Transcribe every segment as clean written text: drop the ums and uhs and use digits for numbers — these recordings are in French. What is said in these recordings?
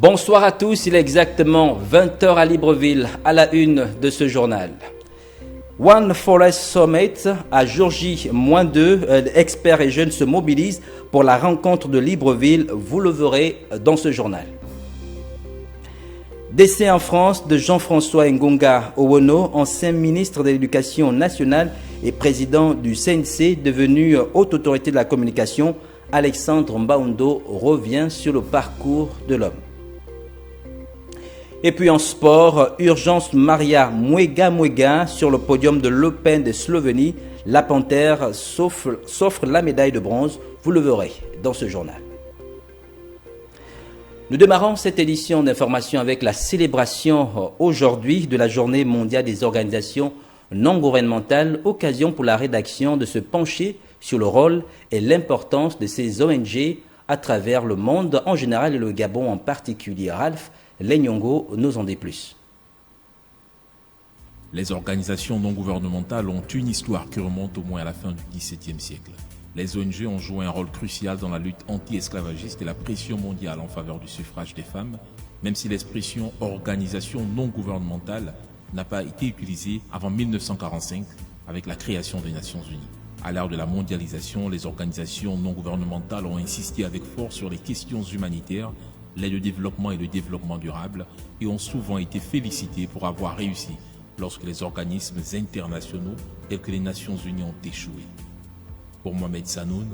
Bonsoir à tous, il est exactement 20h à Libreville, à la une de ce journal. One Forest Summit à jour J-2, experts et jeunes se mobilisent pour la rencontre de Libreville, vous le verrez dans ce journal. Décès en France de Jean-François Ngonga Owono, ancien ministre de l'Éducation nationale et président du CNC, devenu haute autorité de la communication. Alexandre Mbaoundo revient sur le parcours de l'homme. Et puis en sport, urgence Maria Muega sur le podium de l'Open de Slovénie. La Panthère s'offre la médaille de bronze, vous le verrez dans ce journal. Nous démarrons cette édition d'information avec la célébration aujourd'hui de la Journée mondiale des organisations non gouvernementales, occasion pour la rédaction de se pencher sur le rôle et l'importance de ces ONG à travers le monde en général et le Gabon en particulier. Ralph Lenyongo nous en dit plus. Les organisations non gouvernementales ont une histoire qui remonte au moins à la fin du XVIIe siècle. Les ONG ont joué un rôle crucial dans la lutte anti-esclavagiste et la pression mondiale en faveur du suffrage des femmes, même si l'expression « organisation non gouvernementale » n'a pas été utilisée avant 1945 avec la création des Nations Unies. À l'ère de la mondialisation, les organisations non gouvernementales ont insisté avec force sur les questions humanitaires, l'aide au développement et le développement durable, et ont souvent été félicitées pour avoir réussi lorsque les organismes internationaux tels que les Nations Unies ont échoué. Pour Mohamed Sanoun,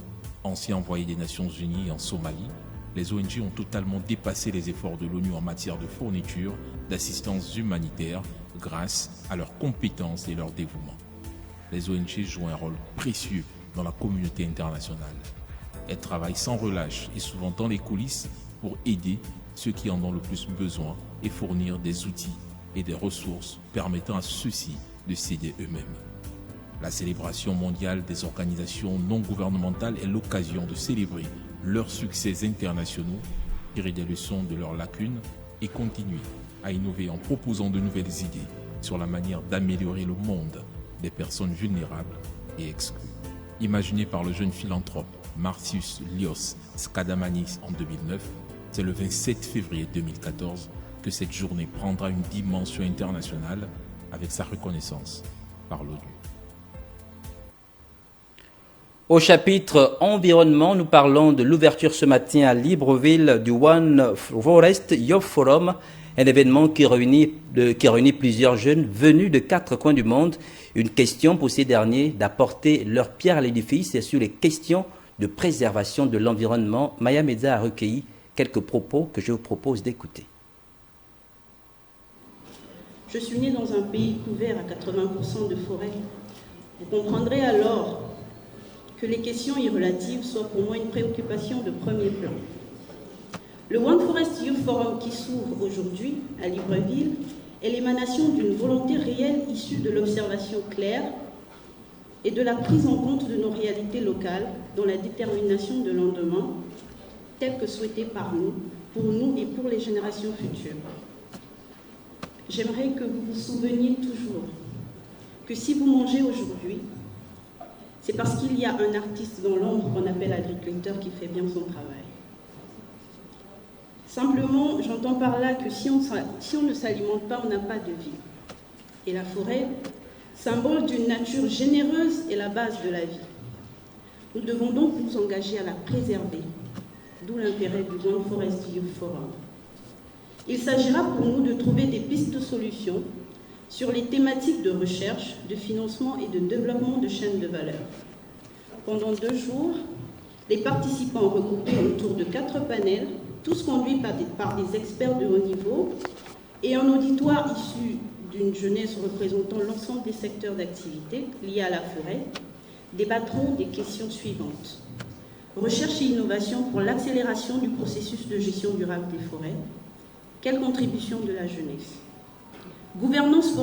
ancien envoyé des Nations Unies en Somalie, les ONG ont totalement dépassé les efforts de l'ONU en matière de fourniture d'assistance humanitaire grâce à leurs compétences et leur dévouement. Les ONG jouent un rôle précieux dans la communauté internationale. Elles travaillent sans relâche et souvent dans les coulisses pour aider ceux qui en ont le plus besoin et fournir des outils et des ressources permettant à ceux-ci de s'aider eux-mêmes. La célébration mondiale des organisations non gouvernementales est l'occasion de célébrer leurs succès internationaux, tirer des leçons de leurs lacunes et continuer à innover en proposant de nouvelles idées sur la manière d'améliorer le monde des personnes vulnérables et exclues. Imaginé par le jeune philanthrope Marcius Lios Skadamanis en 2009, c'est le 27 février 2014 que cette journée prendra une dimension internationale avec sa reconnaissance par l'ONU. Au chapitre environnement, nous parlons de l'ouverture ce matin à Libreville du One Forest Youth Forum, un événement qui réunit plusieurs jeunes venus de 4 coins du monde. Une question pour ces derniers d'apporter leur pierre à l'édifice et sur les questions de préservation de l'environnement. Maya Meza a recueilli quelques propos que je vous propose d'écouter. Je suis né dans un pays couvert à 80% de forêt. Vous comprendrez alors que les questions y relatives soient pour moi une préoccupation de premier plan. Le One Forest Youth Forum qui s'ouvre aujourd'hui à Libreville est l'émanation d'une volonté réelle issue de l'observation claire et de la prise en compte de nos réalités locales dans la détermination de l'endemain tel que souhaité par nous, pour nous et pour les générations futures. J'aimerais que vous vous souveniez toujours que si vous mangez aujourd'hui, c'est parce qu'il y a un artiste dans l'ombre qu'on appelle agriculteur qui fait bien son travail. Simplement, j'entends par là que si on ne s'alimente pas, on n'a pas de vie. Et la forêt, symbole d'une nature généreuse, est la base de la vie. Nous devons donc nous engager à la préserver, d'où l'intérêt du One Forest Youth Forum. Il s'agira pour nous de trouver des pistes de solutions sur les thématiques de recherche, de financement et de développement de chaînes de valeur. Pendant 2 jours, les participants regroupés autour de 4 panels, tous conduits par des experts de haut niveau et un auditoire issu d'une jeunesse représentant l'ensemble des secteurs d'activité liés à la forêt, débattront des questions suivantes. Recherche et innovation pour l'accélération du processus de gestion durable des forêts. Quelle contribution de la jeunesse? Gouvernance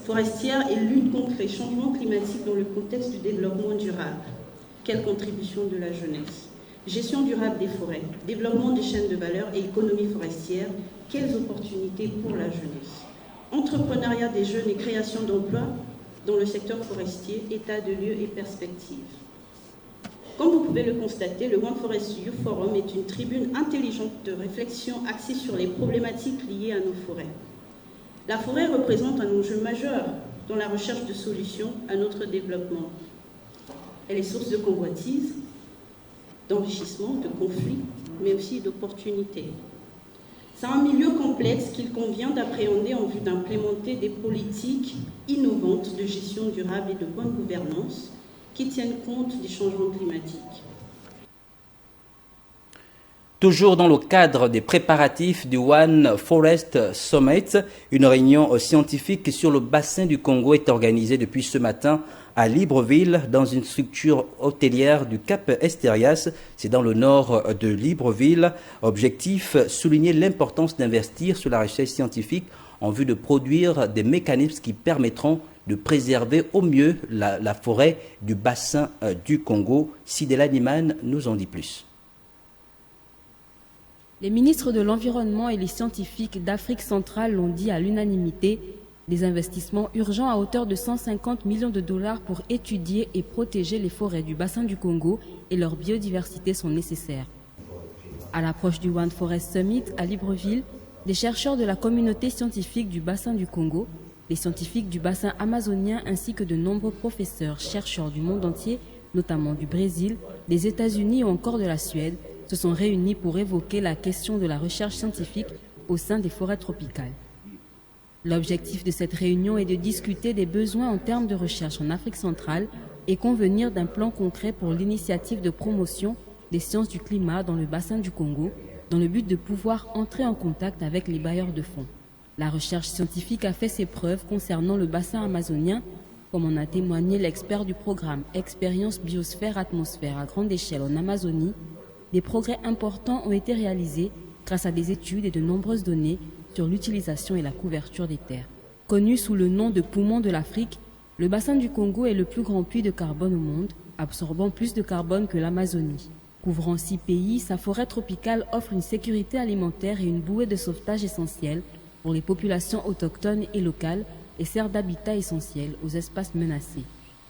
forestière et lutte contre les changements climatiques dans le contexte du développement durable. Quelle contribution de la jeunesse? Gestion durable des forêts, développement des chaînes de valeur et économie forestière. Quelles opportunités pour la jeunesse? Entrepreneuriat des jeunes et création d'emplois dans le secteur forestier, état de lieu et perspectives. Comme vous pouvez le constater, le One Forest Youth Forum est une tribune intelligente de réflexion axée sur les problématiques liées à nos forêts. La forêt représente un enjeu majeur dans la recherche de solutions à notre développement. Elle est source de convoitises, d'enrichissement, de conflits, mais aussi d'opportunités. C'est un milieu complexe qu'il convient d'appréhender en vue d'implémenter des politiques innovantes de gestion durable et de bonne gouvernance qui tiennent compte des changements climatiques. Toujours dans le cadre des préparatifs du One Forest Summit, une réunion scientifique sur le bassin du Congo est organisée depuis ce matin à Libreville, dans une structure hôtelière du Cap Esterias. C'est dans le nord de Libreville. Objectif, souligner l'importance d'investir sur la recherche scientifique en vue de produire des mécanismes qui permettront de préserver au mieux la forêt du bassin du Congo. Sidela Niman nous en dit plus. Les ministres de l'Environnement et les scientifiques d'Afrique centrale l'ont dit à l'unanimité, des investissements urgents à hauteur de 150 millions de dollars pour étudier et protéger les forêts du bassin du Congo et leur biodiversité sont nécessaires. À l'approche du One Forest Summit à Libreville, des chercheurs de la communauté scientifique du bassin du Congo, les scientifiques du bassin amazonien ainsi que de nombreux professeurs, chercheurs du monde entier, notamment du Brésil, des États-Unis ou encore de la Suède, se sont réunis pour évoquer la question de la recherche scientifique au sein des forêts tropicales. L'objectif de cette réunion est de discuter des besoins en termes de recherche en Afrique centrale et convenir d'un plan concret pour l'initiative de promotion des sciences du climat dans le bassin du Congo, dans le but de pouvoir entrer en contact avec les bailleurs de fonds. La recherche scientifique a fait ses preuves concernant le bassin amazonien, comme en a témoigné l'expert du programme Expérience Biosphère-Atmosphère à grande échelle en Amazonie. Des progrès importants ont été réalisés grâce à des études et de nombreuses données sur l'utilisation et la couverture des terres. Connu sous le nom de poumon de l'Afrique, le bassin du Congo est le plus grand puits de carbone au monde, absorbant plus de carbone que l'Amazonie. Couvrant 6 pays, sa forêt tropicale offre une sécurité alimentaire et une bouée de sauvetage essentielle pour les populations autochtones et locales et sert d'habitat essentiel aux espaces menacés.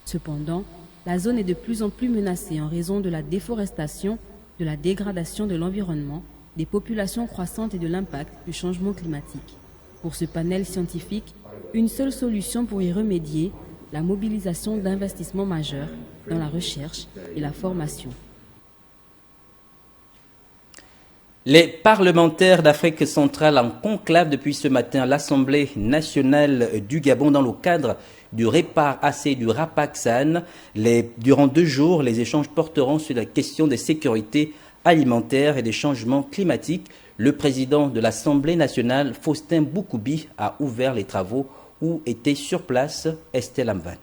Cependant, la zone est de plus en plus menacée en raison de la déforestation, de la dégradation de l'environnement, des populations croissantes et de l'impact du changement climatique. Pour ce panel scientifique, une seule solution pour y remédier, la mobilisation d'investissements majeurs dans la recherche et la formation. Les parlementaires d'Afrique centrale en conclave depuis ce matin à l'Assemblée nationale du Gabon dans le cadre du Répar AC du Rapaksan. Durant 2 jours, les échanges porteront sur la question des sécurités alimentaires et des changements climatiques. Le président de l'Assemblée nationale, Faustin Boukoubi, a ouvert les travaux où était sur place Estelle Amvan.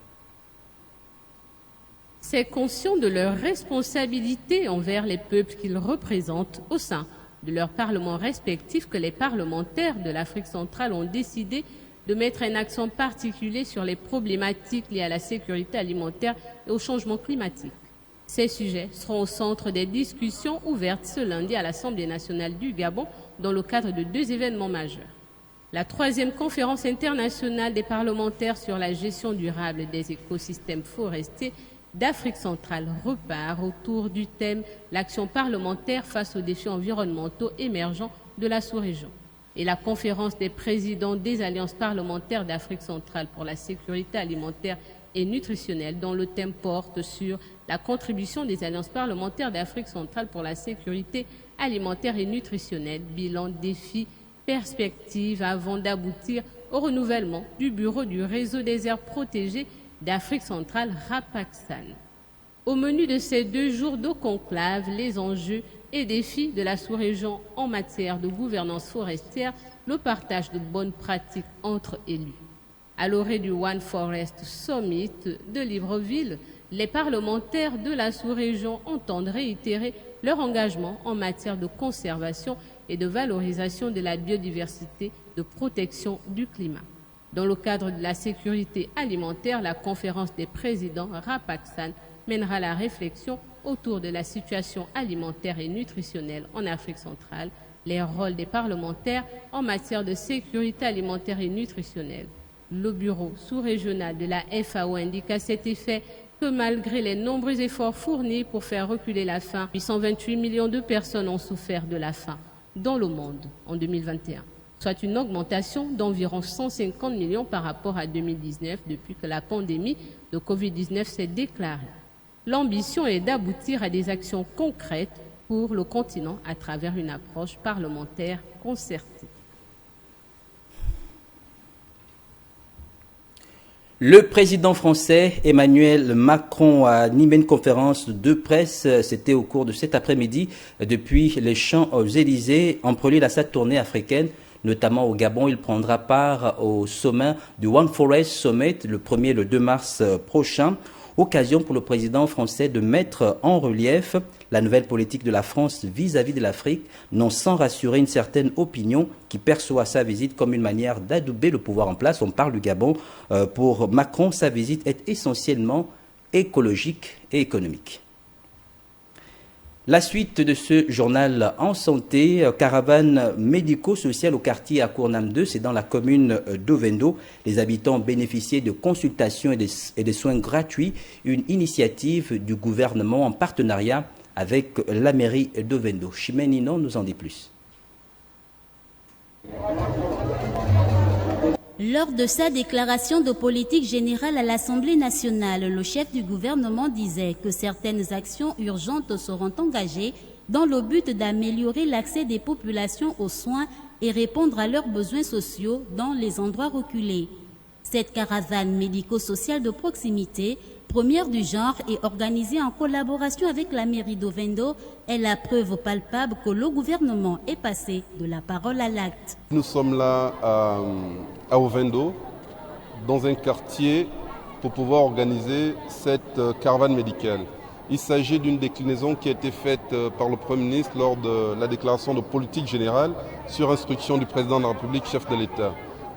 C'est conscient de leurs responsabilités envers les peuples qu'ils représentent au sein de leurs parlements respectifs que les parlementaires de l'Afrique centrale ont décidé de mettre un accent particulier sur les problématiques liées à la sécurité alimentaire et au changement climatique. Ces sujets seront au centre des discussions ouvertes ce lundi à l'Assemblée nationale du Gabon dans le cadre de 2 événements majeurs. La 3e conférence internationale des parlementaires sur la gestion durable des écosystèmes forestiers d'Afrique centrale repart autour du thème « L'action parlementaire face aux défis environnementaux émergents de la sous-région ». Et la conférence des présidents des alliances parlementaires d'Afrique centrale pour la sécurité alimentaire et nutritionnelle, dont le thème porte sur la contribution des alliances parlementaires d'Afrique centrale pour la sécurité alimentaire et nutritionnelle, bilan, défis, perspectives avant d'aboutir au renouvellement du bureau du réseau des aires protégées d'Afrique centrale, Rapaksan. Au menu de ces 2 jours de conclave, les enjeux et défis de la sous-région en matière de gouvernance forestière, le partage de bonnes pratiques entre élus. À l'orée du One Forest Summit de Libreville, les parlementaires de la sous-région entendent réitérer leur engagement en matière de conservation et de valorisation de la biodiversité, de protection du climat. Dans le cadre de la sécurité alimentaire, la conférence des présidents Rapaksan mènera la réflexion autour de la situation alimentaire et nutritionnelle en Afrique centrale, les rôles des parlementaires en matière de sécurité alimentaire et nutritionnelle. Le bureau sous-régional de la FAO indique à cet effet que malgré les nombreux efforts fournis pour faire reculer la faim, 828 millions de personnes ont souffert de la faim dans le monde en 2021, soit une augmentation d'environ 150 millions par rapport à 2019 depuis que la pandémie de Covid-19 s'est déclarée. L'ambition est d'aboutir à des actions concrètes pour le continent à travers une approche parlementaire concertée. Le président français Emmanuel Macron a animé une conférence de presse, c'était au cours de cet après-midi, depuis les Champs-Élysées, en prélude à sa tournée africaine, notamment au Gabon. Il prendra part au sommet du One Forest Summit le 1er et le 2 mars prochain. Occasion pour le président français de mettre en relief la nouvelle politique de la France vis-à-vis de l'Afrique, non sans rassurer une certaine opinion qui perçoit sa visite comme une manière d'adouber le pouvoir en place. On parle du Gabon. Pour Macron, sa visite est essentiellement écologique et économique. La suite de ce journal en santé, caravane médico-sociale au quartier à Cournam 2, c'est dans la commune d'Ovendo. Les habitants ont bénéficié de consultations et de soins gratuits, une initiative du gouvernement en partenariat avec la mairie d'Ovendo. Chimène Ninon nous en dit plus. Lors de sa déclaration de politique générale à l'Assemblée nationale, le chef du gouvernement disait que certaines actions urgentes seront engagées dans le but d'améliorer l'accès des populations aux soins et répondre à leurs besoins sociaux dans les endroits reculés. Cette caravane médico-sociale de proximité, première du genre et organisée en collaboration avec la mairie d'Ovendo, est la preuve palpable que le gouvernement est passé de la parole à l'acte. Nous sommes là à Ovendo, dans un quartier, pour pouvoir organiser cette caravane médicale. Il s'agit d'une déclinaison qui a été faite par le Premier ministre lors de la déclaration de politique générale sur instruction du président de la République, chef de l'État.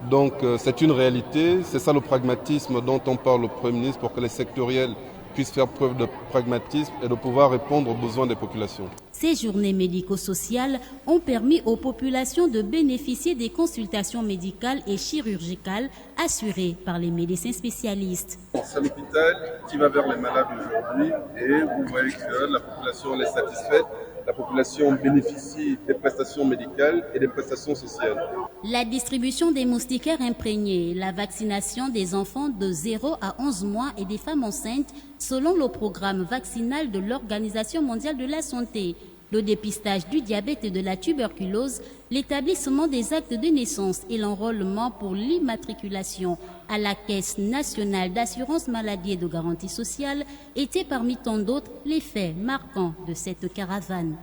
Donc c'est une réalité, c'est ça le pragmatisme dont on parle au Premier ministre pour que les sectoriels puissent faire preuve de pragmatisme et de pouvoir répondre aux besoins des populations. Ces journées médico-sociales ont permis aux populations de bénéficier des consultations médicales et chirurgicales assurées par les médecins spécialistes. C'est l'hôpital qui va vers les malades aujourd'hui et vous voyez que la population est satisfaite. La population bénéficie des prestations médicales et des prestations sociales. La distribution des moustiquaires imprégnés, la vaccination des enfants de 0 à 11 mois et des femmes enceintes selon le programme vaccinal de l'Organisation mondiale de la santé, le dépistage du diabète et de la tuberculose, l'établissement des actes de naissance et l'enrôlement pour l'immatriculation à la Caisse nationale d'assurance maladie et de garantie sociale étaient parmi tant d'autres les faits marquants de cette caravane.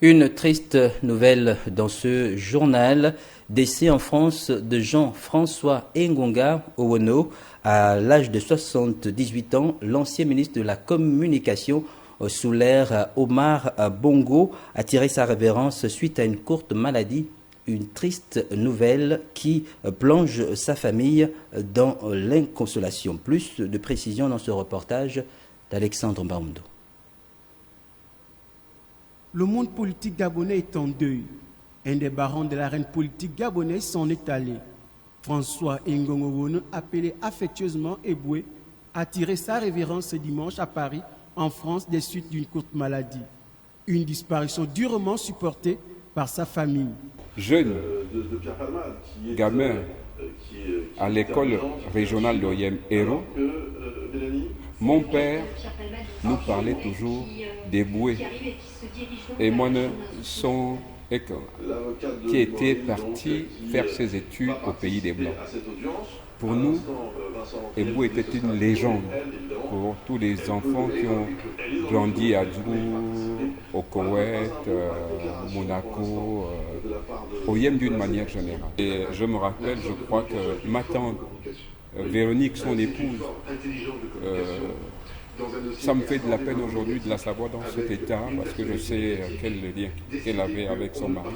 Une triste nouvelle dans ce journal. Décès en France de Jean-François Ngonga Owono. À l'âge de 78 ans, l'ancien ministre de la Communication sous l'ère Omar Bongo a tiré sa révérence suite à une courte maladie. Une triste nouvelle qui plonge sa famille dans l'inconsolation. Plus de précisions dans ce reportage d'Alexandre Mbamdo. Le monde politique gabonais est en deuil. Un des barons de l'arène politique gabonaise s'en est allé. François Ngonga Owono, appelé affectueusement Eboué, a tiré sa révérence ce dimanche à Paris, en France, des suites d'une courte maladie. Une disparition durement supportée par sa famille. Jeune, gamin, à l'école régionale d'Oyem Hérault, mon père nous parlait toujours des bouées et moi son école, qui était parti faire ses études au pays des Blancs. Pour nous, Ebou était une légende pour tous les enfants qui ont grandi à Djibouti, au Koweït, Monaco, au Yémen d'une manière générale. Et je me rappelle, je crois que ma tante Véronique, son épouse, ça me fait de la peine aujourd'hui de la savoir dans cet état parce que je sais quel lien qu'elle avait avec son mari.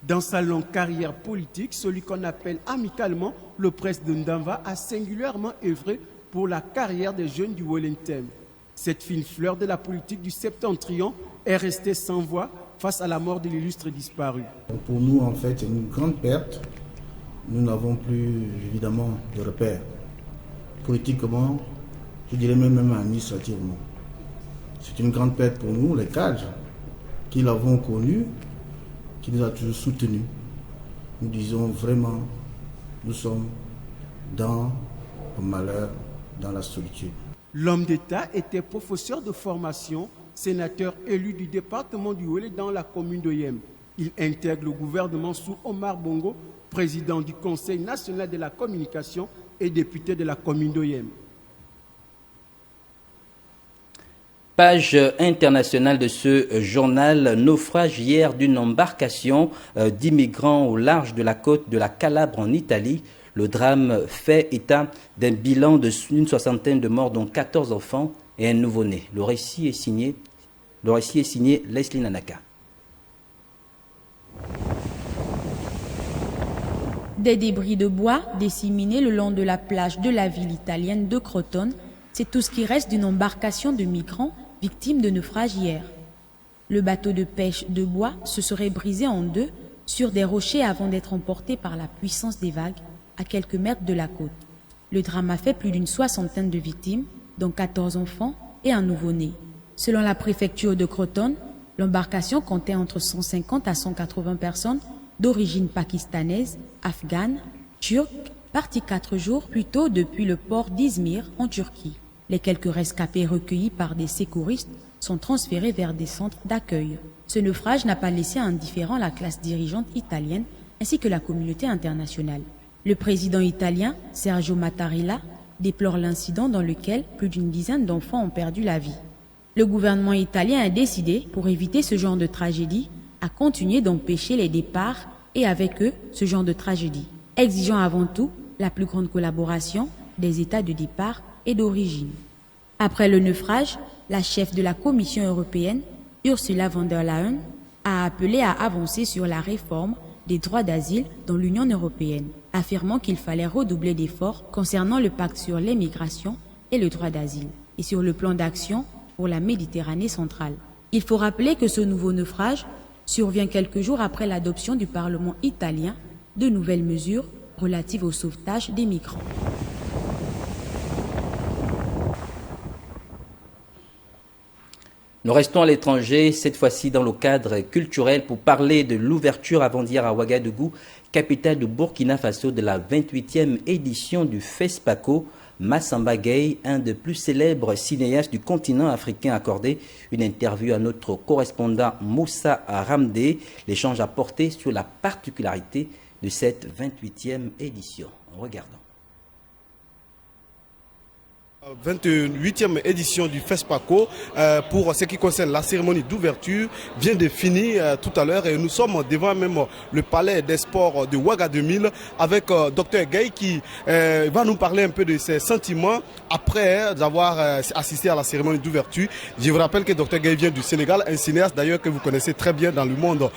Dans sa longue carrière politique, celui qu'on appelle amicalement le prince de Ndamba a singulièrement œuvré pour la carrière des jeunes du Wolentem. Cette fine fleur de la politique du Septentrion est restée sans voix face à la mort de l'illustre disparu. Pour nous, en fait, c'est une grande perte nous n'avons plus évidemment de repères. Politiquement, je dirais même administrativement. C'est une grande perte pour nous, les cadres, qui l'avons connu, qui nous a toujours soutenus. Nous disons vraiment, nous sommes dans le malheur, dans la solitude. L'homme d'État était professeur de formation, sénateur élu du département du Ouélé dans la commune de Yem. Il intègre le gouvernement sous Omar Bongo, président du Conseil national de la communication et député de la commune de Yem. Page internationale de ce journal, naufrage hier d'une embarcation d'immigrants au large de la côte de la Calabre en Italie. Le drame fait état d'un bilan d'une soixantaine de morts, dont 14 enfants et un nouveau-né. Le récit est signé Leslie Nanaka. Des débris de bois disséminés le long de la plage de la ville italienne de Crotone, c'est tout ce qui reste d'une embarcation de migrants victimes de naufrage hier. Le bateau de pêche de bois se serait brisé en deux sur des rochers avant d'être emporté par la puissance des vagues à quelques mètres de la côte. Le drame a fait plus d'une soixantaine de victimes, dont 14 enfants et un nouveau-né. Selon la préfecture de Crotone, l'embarcation comptait entre 150 à 180 personnes d'origine pakistanaise, afghane, turque, partis 4 jours plus tôt depuis le port d'Izmir en Turquie. Les quelques rescapés recueillis par des secouristes sont transférés vers des centres d'accueil. Ce naufrage n'a pas laissé indifférent la classe dirigeante italienne ainsi que la communauté internationale. Le président italien, Sergio Mattarella, déplore l'incident dans lequel plus d'une dizaine d'enfants ont perdu la vie. Le gouvernement italien a décidé, pour éviter ce genre de tragédie, à continuer d'empêcher les départs et avec eux ce genre de tragédie, exigeant avant tout la plus grande collaboration des États de départ et d'origine. Après le naufrage, la chef de la Commission européenne, Ursula von der Leyen, a appelé à avancer sur la réforme des droits d'asile dans l'Union européenne, affirmant qu'il fallait redoubler d'efforts concernant le pacte sur l'immigration et le droit d'asile, et sur le plan d'action pour la Méditerranée centrale. Il faut rappeler que ce nouveau naufrage survient quelques jours après l'adoption du Parlement italien de nouvelles mesures relatives au sauvetage des migrants. Nous restons à l'étranger, cette fois-ci dans le cadre culturel, pour parler de l'ouverture avant-hier à Ouagadougou, capitale du Burkina Faso, de la 28e édition du FESPACO. Massamba Gueye, un des plus célèbres cinéastes du continent africain, a accordé une interview à notre correspondant Moussa Ramdé. L'échange a porté sur la particularité de cette 28e édition. Regardons. 28e édition du FESPACO pour ce qui concerne la cérémonie d'ouverture vient de finir tout à l'heure et nous sommes devant même le palais des sports de Ouaga 2000 avec Dr Gueye qui va nous parler un peu de ses sentiments après avoir assisté à la cérémonie d'ouverture. Je vous rappelle que Dr Gueye vient du Sénégal, un cinéaste d'ailleurs que vous connaissez très bien dans le monde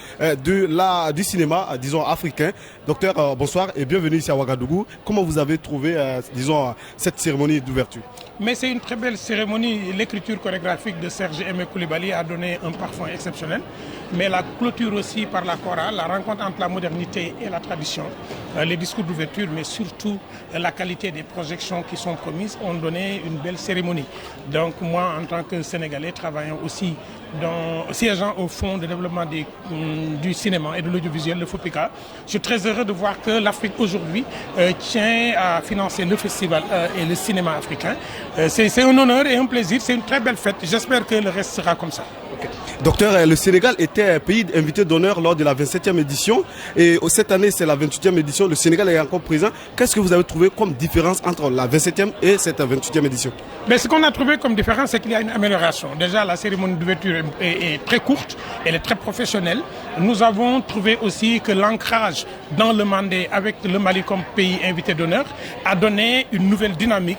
du cinéma, disons africain. Docteur, bonsoir et bienvenue ici à Ouagadougou. Comment vous avez trouvé, disons, cette cérémonie d'ouverture? Mais c'est une très belle cérémonie. L'écriture chorégraphique de Serge Aimé Coulibaly a donné un parfum exceptionnel. Mais la clôture aussi par la chorale, la rencontre entre la modernité et la tradition, les discours d'ouverture, mais surtout la qualité des projections qui sont promises ont donné une belle cérémonie. Donc moi, en tant que Sénégalais, travaillant aussi siégeant au Fonds de développement du cinéma et de l'audiovisuel, le FOPICA, je suis très heureux de voir que l'Afrique aujourd'hui tient à financer le festival et le cinéma africain. C'est un honneur et un plaisir, c'est une très belle fête. J'espère que le reste sera comme ça. Okay. Docteur, le Sénégal était un pays invité d'honneur lors de la 27e édition et cette année c'est la 28e édition, le Sénégal est encore présent. Qu'est-ce que vous avez trouvé comme différence entre la 27e et cette 28e édition? Mais ce qu'on a trouvé comme différence, c'est qu'il y a une amélioration. Déjà, la cérémonie d'ouverture est très courte, elle est très professionnelle. Nous avons trouvé aussi que l'ancrage dans le Mandé avec le Mali comme pays invité d'honneur a donné une nouvelle dynamique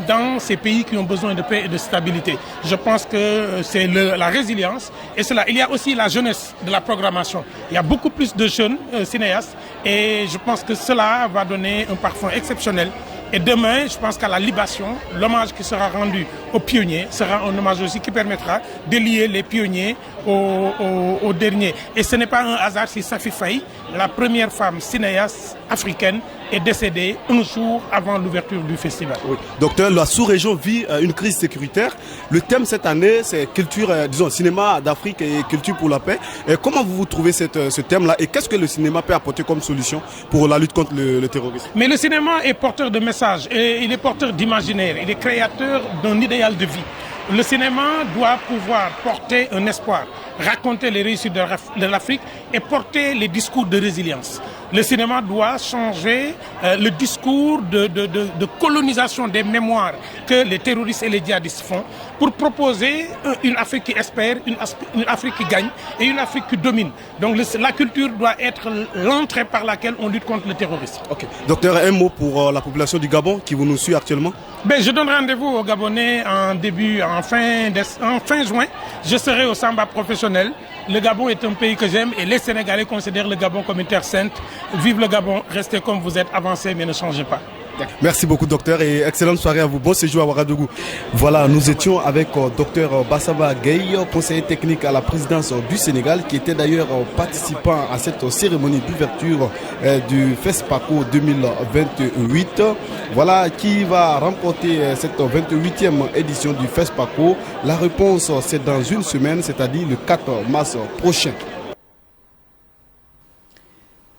dans ces pays qui ont besoin de paix et de stabilité. Je pense que c'est la résilience et cela. Il y a aussi la jeunesse de la programmation. Il y a beaucoup plus de jeunes cinéastes et je pense que cela va donner un parfum exceptionnel. Et demain, je pense qu'à la libation, l'hommage qui sera rendu aux pionniers sera un hommage aussi qui permettra de lier les pionniers aux derniers. Et ce n'est pas un hasard si Safi Faye, la première femme cinéaste africaine, est décédé un jour avant l'ouverture du festival. Oui. Docteur, la sous-région vit une crise sécuritaire. Le thème cette année, c'est culture, disons, cinéma d'Afrique et culture pour la paix. Et comment vous trouvez ce thème-là et qu'est-ce que le cinéma peut apporter comme solution pour la lutte contre le terrorisme? Mais le cinéma est porteur de messages, et il est porteur d'imaginaire, il est créateur d'un idéal de vie. Le cinéma doit pouvoir porter un espoir, raconter les réussites de l'Afrique et porter les discours de résilience. Le cinéma doit changer le discours de colonisation des mémoires que les terroristes et les djihadistes font pour proposer une Afrique qui espère, une Afrique qui gagne et une Afrique qui domine. Donc la culture doit être l'entrée par laquelle on lutte contre le terrorisme. Ok. Docteur, un mot pour la population du Gabon qui vous nous suit actuellement? Je donne rendez-vous aux Gabonais en fin juin. Je serai au Samba professionnel. Le Gabon est un pays que j'aime et les Sénégalais considèrent le Gabon comme une terre sainte. Vive le Gabon, restez comme vous êtes, avancez mais ne changez pas. Merci beaucoup docteur et excellente soirée à vous. Bon séjour à Ouagadougou. Voilà, nous étions avec docteur Bassaba Gueye, conseiller technique à la présidence du Sénégal, qui était d'ailleurs participant à cette cérémonie d'ouverture du FESPACO 2028. Voilà, qui va remporter cette 28e édition du FESPACO. La réponse, c'est dans une semaine, c'est-à-dire le 4 mars prochain.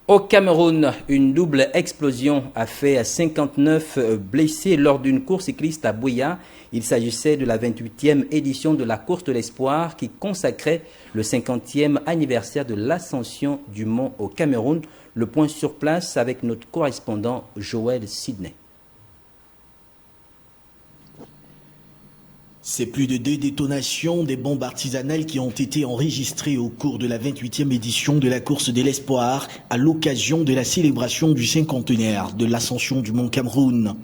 Au Cameroun, une double explosion a fait 59 blessés lors d'une course cycliste à Bouya. Il s'agissait de la 28e édition de la course de l'espoir qui consacrait le 50e anniversaire de l'ascension du mont au Cameroun. Le point sur place avec notre correspondant Joël Sidney. C'est plus de 2 détonations des bombes artisanales qui ont été enregistrées au cours de la 28e édition de la course de l'espoir à l'occasion de la célébration du cinquantenaire de l'ascension du mont Cameroun.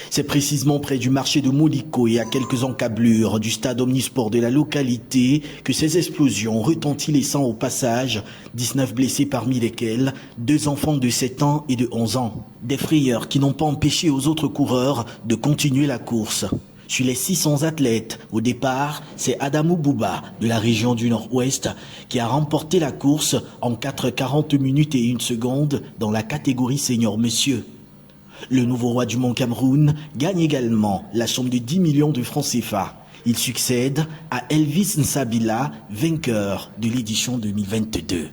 C'est précisément près du marché de Moliko et à quelques encablures du stade omnisport de la localité que ces explosions ont retenti, laissant au passage 19 blessés, parmi lesquels 2 enfants de 7 ans et de 11 ans. Des frayeurs qui n'ont pas empêché aux autres coureurs de continuer la course. Sur les 600 athlètes, au départ, c'est Adamou Bouba de la région du Nord-Ouest qui a remporté la course en 4h40 minutes et 1 seconde dans la catégorie senior monsieur. Le nouveau roi du Mont Cameroun gagne également la somme de 10 millions de francs CFA. Il succède à Elvis Nsabila, vainqueur de l'édition 2022.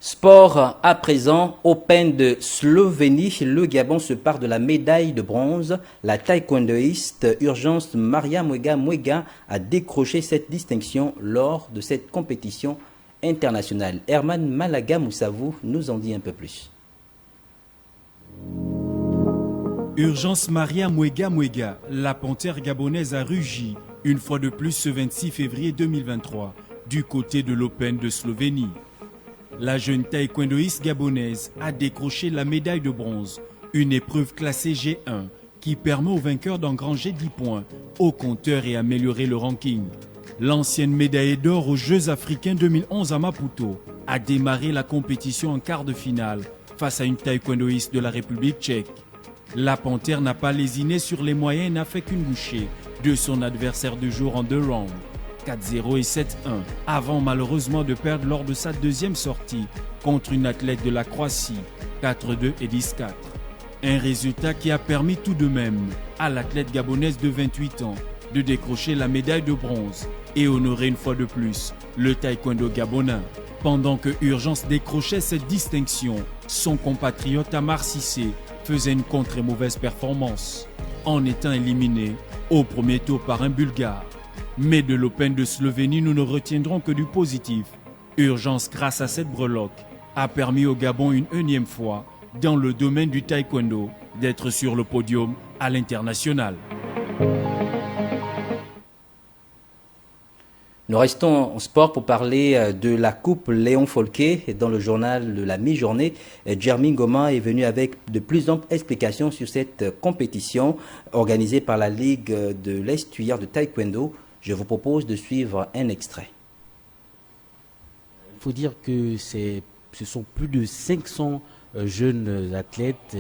Sport à présent, Open de Slovénie, le Gabon se part de la médaille de bronze. La taekwondoïste Urgence Maria Mwega a décroché cette distinction lors de cette compétition internationale. Herman Malaga Moussavou nous en dit un peu plus. Urgence Maria Mwega, la panthère gabonaise a rugi une fois de plus ce 26 février 2023 du côté de l'Open de Slovénie. La jeune taekwondoïste gabonaise a décroché la médaille de bronze, une épreuve classée G1 qui permet aux vainqueurs d'engranger 10 points au compteur et améliorer le ranking. L'ancienne médaillée d'or aux Jeux africains 2011 à Maputo a démarré la compétition en quart de finale face à une taekwondoïste de la République tchèque. La panthère n'a pas lésiné sur les moyens et n'a fait qu'une bouchée de son adversaire de jour en 2 rounds. 4-0 et 7-1, avant malheureusement de perdre lors de sa deuxième sortie contre une athlète de la Croatie, 4-2 et 10-4. Un résultat qui a permis tout de même à l'athlète gabonaise de 28 ans de décrocher la médaille de bronze et honorer une fois de plus le taekwondo gabonais. Pendant que Urgence décrochait cette distinction, son compatriote Amar Cissé faisait une contre mauvaise performance, en étant éliminé au premier tour par un Bulgare. Mais de l'Open de Slovénie, nous ne retiendrons que du positif. Urgence, grâce à cette breloque, a permis au Gabon une énième fois, dans le domaine du taekwondo, d'être sur le podium à l'international. Nous restons en sport pour parler de la Coupe Léon Folquet. Dans le journal de la mi-journée, Jeremy Ngoma est venu avec de plus amples explications sur cette compétition organisée par la Ligue de l'Estuaire de Taekwondo. Je vous propose de suivre un extrait. Il faut dire que ce sont plus de 500 jeunes athlètes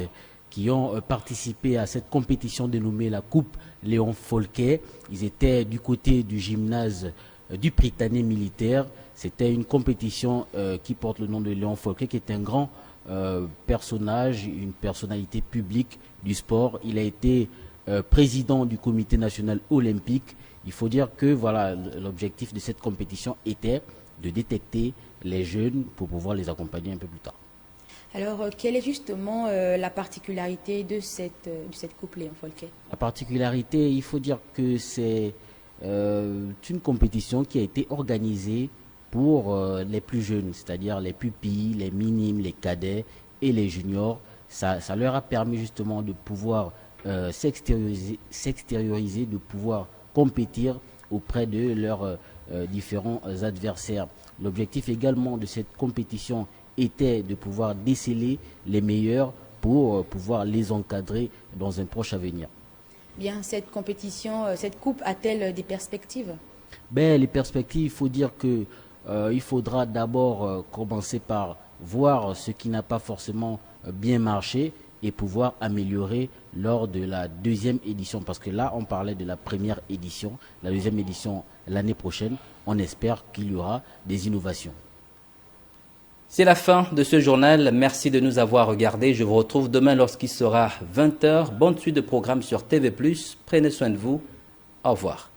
qui ont participé à cette compétition dénommée la Coupe Léon Folquet. Ils étaient du côté du gymnase du Prytanée militaire. C'était une compétition qui porte le nom de Léon Folquet, qui est un grand personnage, une personnalité publique du sport. Il a été président du comité national olympique. Il faut dire que voilà, l'objectif de cette compétition était de détecter les jeunes pour pouvoir les accompagner un peu plus tard. Alors, quelle est justement la particularité de cette Coupe Léon Folquet? La particularité, il faut dire que c'est une compétition qui a été organisée pour les plus jeunes, c'est-à-dire les pupilles, les minimes, les cadets et les juniors. Ça leur a permis justement de pouvoir s'extérioriser, de pouvoir compétir auprès de leurs différents adversaires. L'objectif également de cette compétition était de pouvoir déceler les meilleurs pour pouvoir les encadrer dans un proche avenir. Bien, cette compétition, cette coupe a-t-elle des perspectives? Les perspectives, il faut dire que il faudra d'abord commencer par voir ce qui n'a pas forcément bien marché et pouvoir améliorer lors de la deuxième édition. Parce que là, on parlait de la première édition. La deuxième édition, l'année prochaine, on espère qu'il y aura des innovations. C'est la fin de ce journal. Merci de nous avoir regardés. Je vous retrouve demain lorsqu'il sera 20h. Bonne suite de programmes sur TV+. Prenez soin de vous. Au revoir.